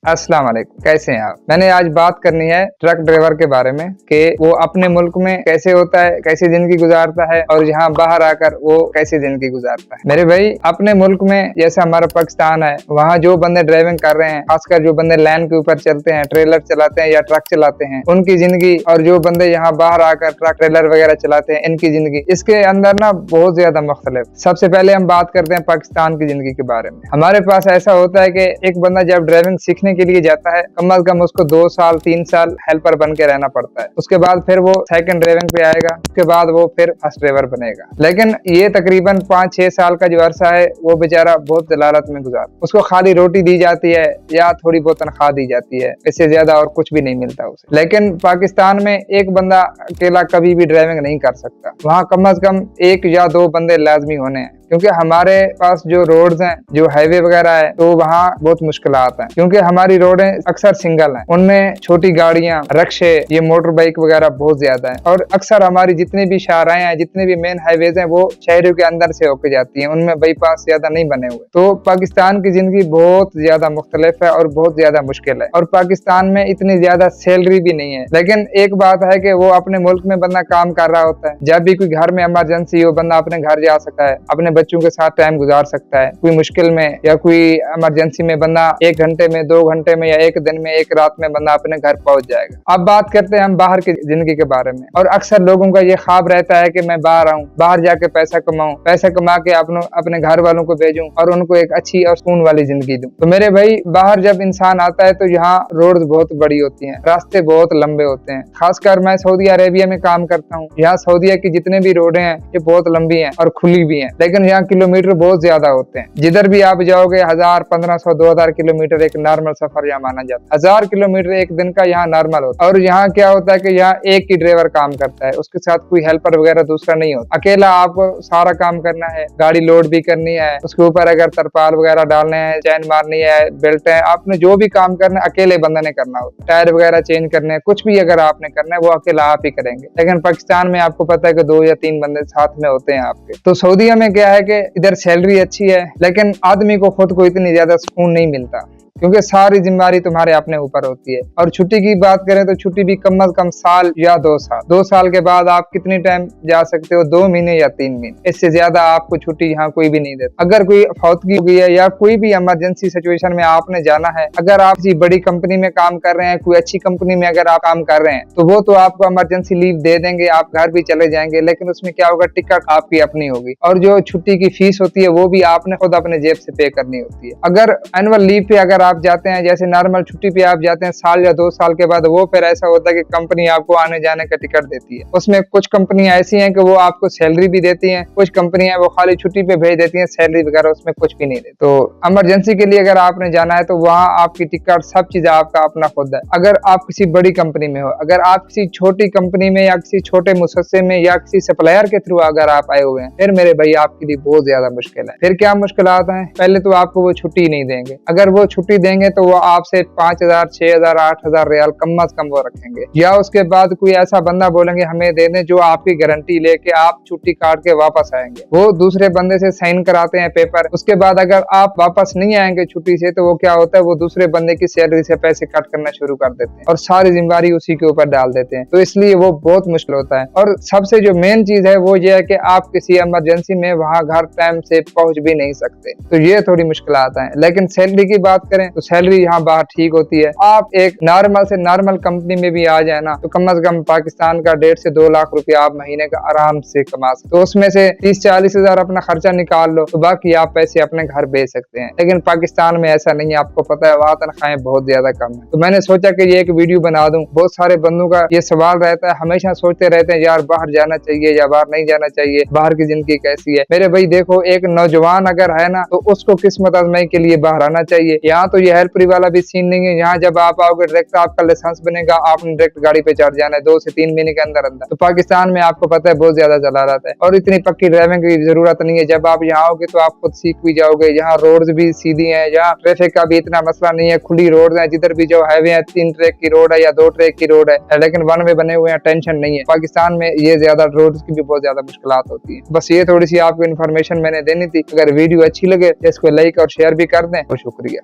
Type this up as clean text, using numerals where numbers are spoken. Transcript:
अस्सलाम वालेकुम, कैसे हैं आप। मैंने आज बात करनी है ट्रक ड्राइवर के बारे में कि वो अपने मुल्क में कैसे होता है, कैसी जिंदगी गुजारता है और यहाँ बाहर आकर वो कैसी जिंदगी गुजारता है। मेरे भाई, अपने मुल्क में जैसे हमारा पाकिस्तान है, वहाँ जो बंदे ड्राइविंग कर रहे हैं, खासकर जो बंदे लैंड के ऊपर चलते हैं, ट्रेलर चलाते हैं या ट्रक चलाते हैं, उनकी जिंदगी और जो बंदे यहाँ बाहर आकर ट्रक ट्रेलर वगैरह चलाते हैं, इनकी जिंदगी, इसके अंदर ना बहुत ज्यादा मुख्तलिफ। सबसे पहले हम बात करते हैं पाकिस्तान की जिंदगी के बारे में। हमारे पास ऐसा होता है कि एक बंदा जब ड्राइविंग सीखने के लिए जाता है, कम अज कम उसको 2 साल 3 साल हेल्पर बन के रहना पड़ता है। उसके बाद फिर वो सेकंड ड्राइविंग पे आएगा, उसके बाद वो फिर फर्स्ट ड्राइवर बनेगा। लेकिन ये तकरीबन 5-6 साल का जो अरसा है, वो बेचारा बहुत जलालत में गुजारता है। उसको खाली रोटी दी जाती है या थोड़ी बहुत तनख्वाह दी जाती है, इससे ज्यादा और कुछ भी नहीं मिलता उसे। लेकिन पाकिस्तान में एक बंदा अकेला कभी भी ड्राइविंग नहीं कर सकता। वहाँ कम अज कम 1 या 2 बंदे लाजमी होने हैं, क्योंकि हमारे पास जो रोड्स हैं, जो हाईवे वगैरह है, तो वहाँ बहुत मुश्किलात हैं, क्योंकि हमारी रोडें अक्सर सिंगल हैं। उनमें छोटी गाड़ियां, रक्शे, ये मोटर बाइक वगैरह बहुत ज्यादा है। और अक्सर हमारी जितनी भी शाहराएं हैं, जितने भी मेन हाईवेज हैं, वो शहरों के अंदर से होकर जाती हैं, उनमें बाईपास ज्यादा नहीं बने हुए। तो पाकिस्तान की जिंदगी बहुत ज्यादा मुख्तलिफ है और बहुत ज्यादा मुश्किल है। और पाकिस्तान में इतनी ज्यादा सैलरी भी नहीं है। लेकिन एक बात है कि वो अपने मुल्क में बंदा काम कर रहा होता है, जब भी कोई घर में इमरजेंसी हो, बंदा अपने घर जा सकता है, अपने बच्चों के साथ टाइम गुजार सकता है। कोई मुश्किल में या कोई इमरजेंसी में बंदा 1 घंटे में, 2 घंटे में या 1 दिन में, 1 रात में बंदा अपने घर पहुंच जाएगा। अब बात करते हैं हम बाहर की जिंदगी के बारे में। और अक्सर लोगों का ये ख्वाब रहता है कि मैं बाहर आऊं, बाहर जाके पैसा कमाऊं, पैसा कमा के अपने घर वालों को भेजूं और उनको एक अच्छी और सुकून वाली जिंदगी दूं। तो मेरे भाई, बाहर जब इंसान आता है तो यहाँ रोड बहुत बड़ी होती है, रास्ते बहुत लंबे होते हैं। खासकर मैं सऊदी अरेबिया में काम करता हूँ। यहाँ सऊदीया की जितने भी रोडें हैं, ये बहुत लंबी हैं और खुली भी हैं, लेकिन यहाँ किलोमीटर बहुत ज्यादा होते हैं। जिधर भी आप जाओगे 1000, 1500, 2000 किलोमीटर एक नॉर्मल सफर यहाँ माना जाता है। 1000 किलोमीटर एक दिन का यहाँ नॉर्मल होता है। और यहाँ क्या होता है कि यहाँ एक ही ड्राइवर काम करता है, उसके साथ कोई हेल्पर वगैरह दूसरा नहीं होता। अकेला आपको सारा काम करना है, गाड़ी लोड भी करनी है, उसके ऊपर अगर तरपाल वगैरह डालने हैं, चैन मारनी है, बेल्ट है, आपने जो भी काम करना है अकेले बंदा ने करना होता है। टायर वगैरह चेंज करने हैं, कुछ भी अगर आपने करना है वो अकेला आप ही करेंगे। लेकिन पाकिस्तान में आपको पता है कि 2 या 3 बंदे साथ में होते हैं आपके। तो सऊदीया में क्या है कि इधर सैलरी अच्छी है, लेकिन आदमी को खुद को इतनी ज्यादा सुकून नहीं मिलता, क्योंकि सारी जिम्मेदारी तुम्हारे अपने ऊपर होती है। और छुट्टी की बात करें तो छुट्टी भी कम अज कम साल या 2 साल। 2 साल के बाद आप कितनी टाइम जा सकते हो? 2 महीने या 3 महीने, इससे ज्यादा आपको छुट्टी यहाँ कोई भी नहीं देता। अगर कोई फौतगी हो गई है या कोई भी इमरजेंसी सिचुएशन में आपने जाना है, अगर आप किसी बड़ी कंपनी में काम कर रहे हैं, कोई अच्छी कंपनी में अगर आप काम कर रहे हैं, तो वो तो आपको इमरजेंसी लीव दे देंगे, आप घर भी चले जाएंगे। लेकिन उसमें क्या होगा, टिकट आपकी अपनी होगी और जो छुट्टी की फीस होती है वो भी आपने खुद अपने जेब से पे करनी होती है। अगर एनुअल लीव पे अगर आप जाते हैं, जैसे नॉर्मल छुट्टी पे आप जाते हैं साल या 2 साल के बाद, वो फिर ऐसा होता है कि कंपनी आपको आने जाने का टिकट देती है। उसमें कुछ कंपनियां ऐसी हैं कि वो आपको सैलरी भी देती हैं, कुछ कंपनियां वो खाली छुट्टी पे भेज देती हैं, सैलरी वगैरह उसमें कुछ भी नहीं देती। तो इमरजेंसी के लिए अगर आपने जाना है तो वहाँ आपकी टिकट सब चीज आपका अपना खुद है। अगर आप किसी बड़ी कंपनी में हो, अगर आप किसी छोटी कंपनी में या किसी छोटे मुसस्से में या किसी सप्लायर के थ्रू अगर आप आए हुए हैं, फिर मेरे भाई आपके लिए बहुत ज्यादा मुश्किल है। फिर क्या मुश्किलात हैं? पहले तो आपको वो छुट्टी नहीं देंगे। अगर वो छुट्टी देंगे तो वो आपसे 5000, 6000, 8000 रियाल कम अज कम वो रखेंगे। या उसके बाद कोई ऐसा बंदा बोलेंगे हमें दे दें जो आपकी गारंटी लेके आप छुट्टी काट के वापस आएंगे। वो दूसरे बंदे से साइन कराते हैं पेपर। उसके बाद अगर आप वापस नहीं आएंगे छुट्टी से, तो वो क्या होता है, वो दूसरे बंदे की सैलरी से पैसे कट करना शुरू कर देते हैं और सारी जिम्मेदारी उसी के ऊपर डाल देते हैं। तो इसलिए वो बहुत मुश्किल होता है। और सबसे जो मेन चीज है वो ये है कि आप किसी इमरजेंसी में वहां घर टाइम से पहुंच भी नहीं सकते। तो ये थोड़ी मुश्किलात है। लेकिन सैलरी की बात करें तो सैलरी यहाँ बाहर ठीक होती है। आप एक नॉर्मल से नॉर्मल कंपनी में भी आ जाए ना, तो कम से कम पाकिस्तान का 1.5 से 2 लाख रुपया आप महीने का आराम से कमा सकते। तो उसमें से 30-40 हजार अपना खर्चा निकाल लो, तो बाकी आप पैसे अपने घर भेज सकते हैं। लेकिन पाकिस्तान में ऐसा नहीं है, आपको पता है, वहाँ तनख्वाहें बहुत ज्यादा कम है। तो मैंने सोचा कि ये एक वीडियो बना दूं। बहुत सारे बंदों का ये सवाल रहता है, हमेशा सोचते रहते हैं यार बाहर जाना चाहिए या बाहर नहीं जाना चाहिए, बाहर की जिंदगी कैसी है। मेरे भाई देखो, एक नौजवान अगर है ना, तो उसको किस्मत आजमाई के लिए बाहर आना चाहिए। यहाँ तो ये हेल्परी वाला भी सीन नहीं है। यहाँ जब आप आओगे डायरेक्ट आपका लाइसेंस बनेगा, आपने डायरेक्ट गाड़ी पे चढ़ जाना है 2 से 3 महीने के अंदर अंदर। तो पाकिस्तान में आपको पता है बहुत ज्यादा जलालत है और इतनी पक्की ड्राइविंग की जरूरत नहीं है। जब आप यहाँ आओगे तो आप खुद सीख भी जाओगे। यहाँ रोड्स भी सीधी हैं, यहाँ ट्रैफिक का भी इतना मसला नहीं है, खुली रोड है। जिधर भी जो हाईवे है 3 ट्रैक की रोड है या 2 ट्रैक की रोड है, लेकिन 1 वे बने हुए हैं, टेंशन नहीं है। पाकिस्तान में ये ज्यादा रोड की भी बहुत ज्यादा मुश्किलात होती है। बस ये थोड़ी सी आपको इन्फॉर्मेशन मैंने देनी थी। अगर वीडियो अच्छी लगे तो इसको लाइक और शेयर भी कर दें। और शुक्रिया।